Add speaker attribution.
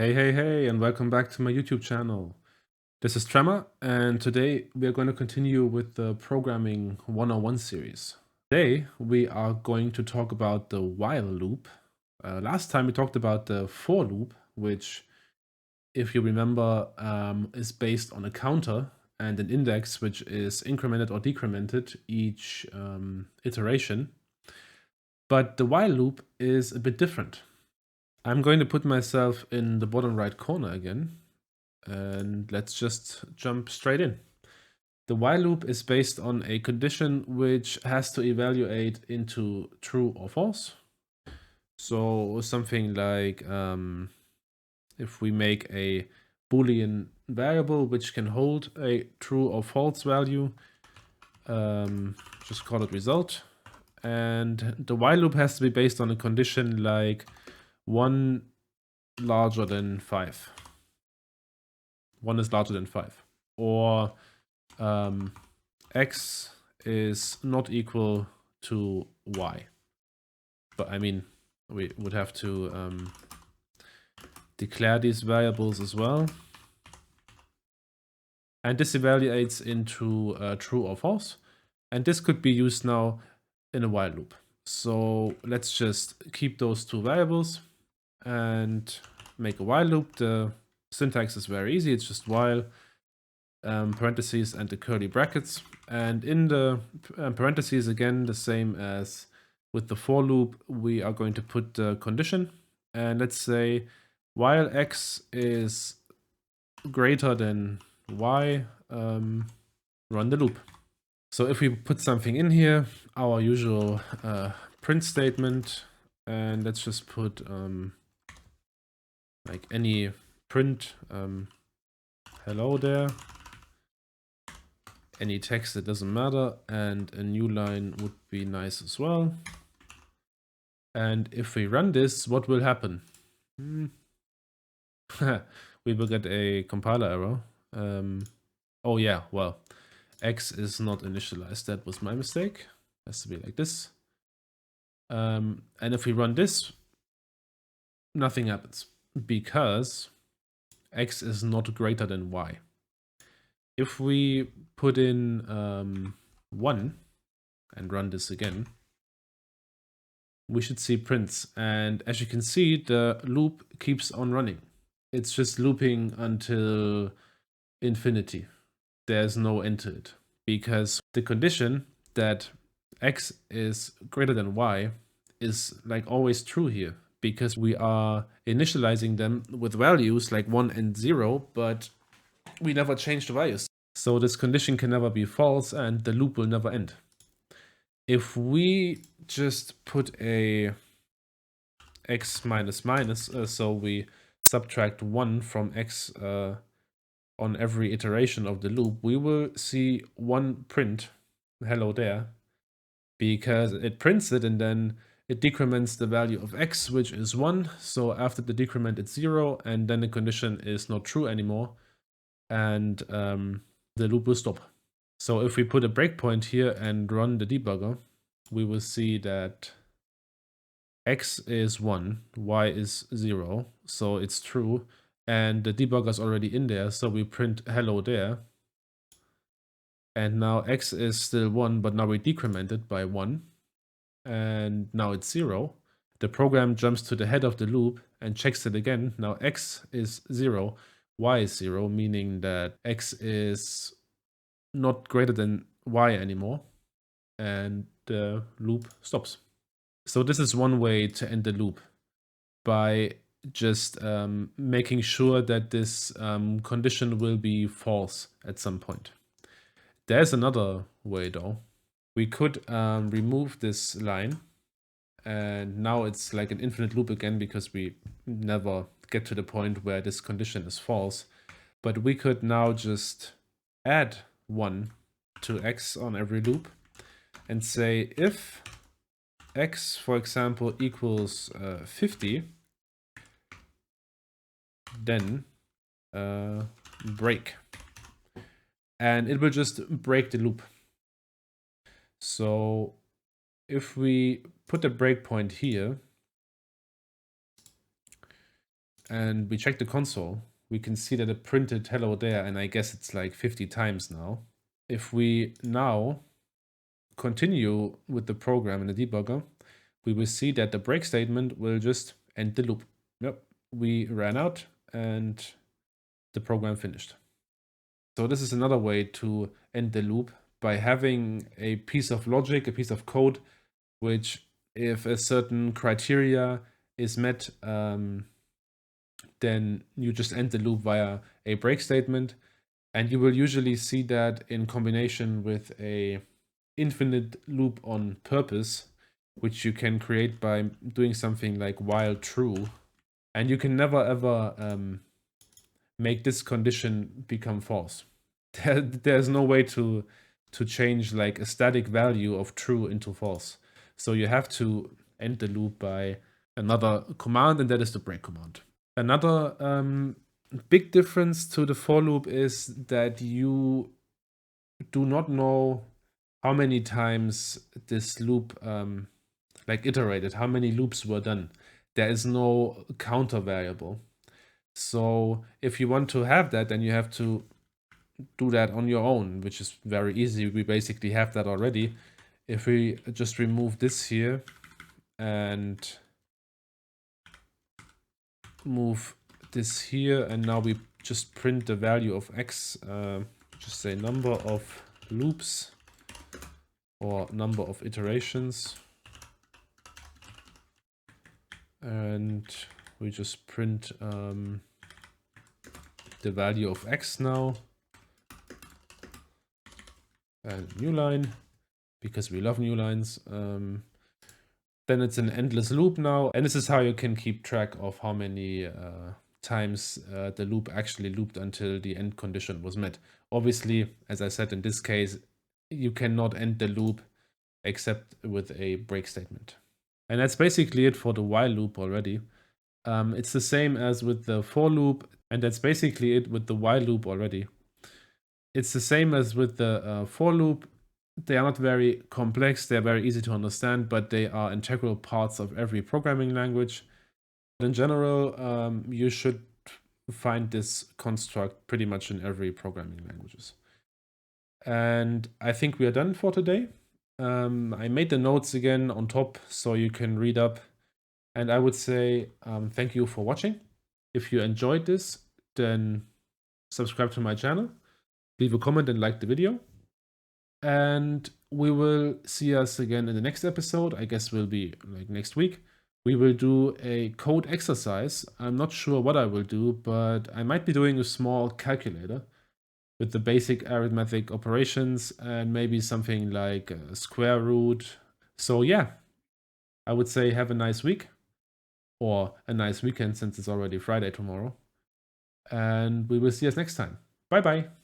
Speaker 1: Hey, and welcome back to my YouTube channel. This is Tremor, and today we are going to continue with the Programming 101 series. Today we are going to talk about the while loop. Last time we talked about the for loop, which, if you remember, is based on a counter and an index which is incremented or decremented each iteration. But the while loop is a bit different. I'm going to put myself in the bottom right corner again, and let's just jump straight in. The while loop is based on a condition which has to evaluate into true or false. So something like if we make a Boolean variable which can hold a true or false value, just call it result. And the while loop has to be based on a condition like 1 larger than 5. 1 is larger than 5. Or x is not equal to y. But I mean, we would have to declare these variables as well. And this evaluates into true or false. And this could be used now in a while loop. So let's just keep those two variables and make a while loop. The syntax is very easy. It's just while parentheses and the curly brackets. And in the parentheses, again, the same as with the for loop, we are going to put the condition. And let's say while x is greater than y, run the loop. So if we put something in here, our usual print statement, and let's just put like any print hello there, any text, it doesn't matter, and a new line would be nice as well. And if we run this, what will happen? We will get a compiler error. Oh yeah, well, x is not initialized. That was my mistake. Has to be like this. And if we run this, nothing happens because x is not greater than y. If we put in 1 and run this again, we should see prints. And as you can see, the loop keeps on running. It's just looping until infinity. There's no end to it because the condition that x is greater than y is like always true here because we are initializing them with values like 1 and 0, but we never change the values. So this condition can never be false and the loop will never end. If we just put a x minus minus, so we subtract 1 from x on every iteration of the loop, we will see one print, hello there, because it prints it and then it decrements the value of x, which is 1. So after the decrement, it's 0, and then the condition is not true anymore, and the loop will stop. So if we put a breakpoint here and run the debugger, we will see that x is 1, y is 0, so it's true, and the debugger is already in there, so we print hello there. And now x is still 1, but now we decrement it by 1, and now it's 0. The program jumps to the head of the loop and checks it again. Now x is 0, y is 0, meaning that x is not greater than y anymore, and the loop stops. So this is one way to end the loop, by just making sure that this condition will be false at some point. There's another way though. We could remove this line, and now it's like an infinite loop again because we never get to the point where this condition is false. But we could now just add 1 to x on every loop and say if x, for example, equals 50, then break. And it will just break the loop. So if we put a breakpoint here and we check the console, we can see that it printed hello there, and I guess it's like 50 times now. If we now continue with the program in the debugger, we will see that the break statement will just end the loop. Yep, we ran out and the program finished. So this is another way to end the loop, by having a piece of logic, a piece of code, which if a certain criteria is met, then you just end the loop via a break statement. And you will usually see that in combination with a infinite loop on purpose, which you can create by doing something like while true. And you can never ever make this condition become false. There's no way to change like a static value of true into false. So you have to end the loop by another command, and that is the break command. Another big difference to the for loop is that you do not know how many times this loop like iterated, how many loops were done. There is no counter variable. So if you want to have that, then you have to do that on your own, which is very easy. We basically have that already. If we just remove this here and move this here, and now we just print the value of x, just say number of loops or number of iterations, and we just print the value of x now, and new line, because we love new lines. Then it's an endless loop now, and this is how you can keep track of how many times the loop actually looped until the end condition was met. Obviously, as I said, in this case, you cannot end the loop except with a break statement. And that's basically it for the while loop already. It's the same as with the for loop, and that's basically it with the while loop already. It's the same as with the for loop. They are not very complex, they're very easy to understand, but they are integral parts of every programming language. In general, you should find this construct pretty much in every programming languages. And I think we are done for today. I made the notes again on top so you can read up. And I would say thank you for watching. If you enjoyed this, then subscribe to my channel, leave a comment and like the video. And we will see us again in the next episode. I guess will be like next week. We will do a code exercise. I'm not sure what I will do, but I might be doing a small calculator with the basic arithmetic operations and maybe something like a square root. So yeah, I would say have a nice week, or a nice weekend since it's already Friday tomorrow. And we will see us next time. Bye bye.